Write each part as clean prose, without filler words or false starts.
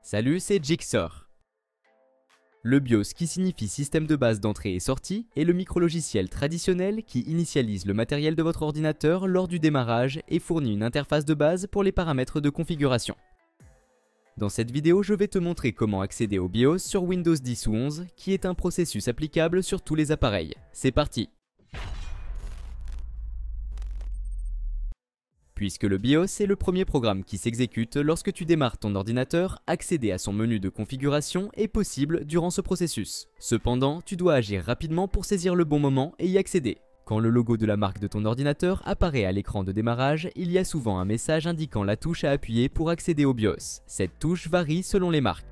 Salut, c'est Jigsaw. Le BIOS, qui signifie système de base d'entrée et sortie, est le micrologiciel traditionnel qui initialise le matériel de votre ordinateur lors du démarrage et fournit une interface de base pour les paramètres de configuration. Dans cette vidéo, je vais te montrer comment accéder au BIOS sur Windows 10 ou 11, qui est un processus applicable sur tous les appareils. C'est parti! Puisque le BIOS est le premier programme qui s'exécute lorsque tu démarres ton ordinateur, accéder à son menu de configuration est possible durant ce processus. Cependant, tu dois agir rapidement pour saisir le bon moment et y accéder. Quand le logo de la marque de ton ordinateur apparaît à l'écran de démarrage, il y a souvent un message indiquant la touche à appuyer pour accéder au BIOS. Cette touche varie selon les marques.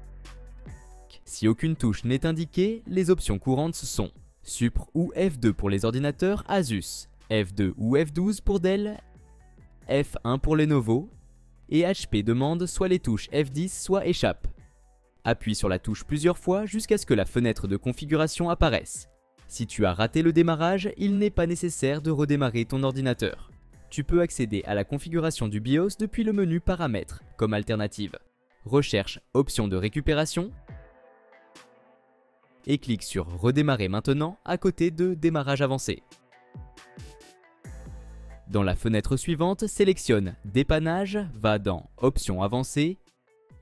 Si aucune touche n'est indiquée, les options courantes sont Supr ou F2 pour les ordinateurs Asus, F2 ou F12 pour Dell, F1 pour Lenovo, et HP demande soit les touches F10 soit échappe. Appuie sur la touche plusieurs fois jusqu'à ce que la fenêtre de configuration apparaisse. Si tu as raté le démarrage, il n'est pas nécessaire de redémarrer ton ordinateur. Tu peux accéder à la configuration du BIOS depuis le menu Paramètres, comme alternative. Recherche Options de récupération et clique sur Redémarrer maintenant à côté de Démarrage avancé. Dans la fenêtre suivante, sélectionne Dépannage, va dans Options avancées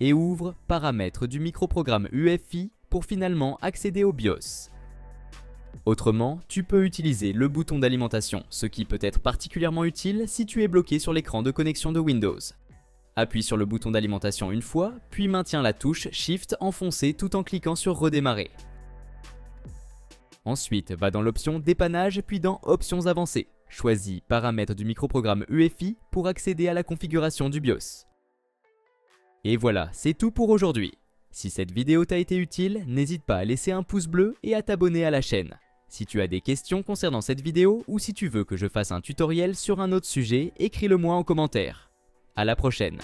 et ouvre Paramètres du microprogramme UEFI pour finalement accéder au BIOS. Autrement, tu peux utiliser le bouton d'alimentation, ce qui peut être particulièrement utile si tu es bloqué sur l'écran de connexion de Windows. Appuie sur le bouton d'alimentation une fois, puis maintiens la touche Shift enfoncée tout en cliquant sur Redémarrer. Ensuite, va dans l'option Dépannage puis dans Options avancées. Choisis Paramètres du microprogramme UEFI pour accéder à la configuration du BIOS. Et voilà, c'est tout pour aujourd'hui. Si cette vidéo t'a été utile, n'hésite pas à laisser un pouce bleu et à t'abonner à la chaîne. Si tu as des questions concernant cette vidéo ou si tu veux que je fasse un tutoriel sur un autre sujet, écris-le moi en commentaire. À la prochaine.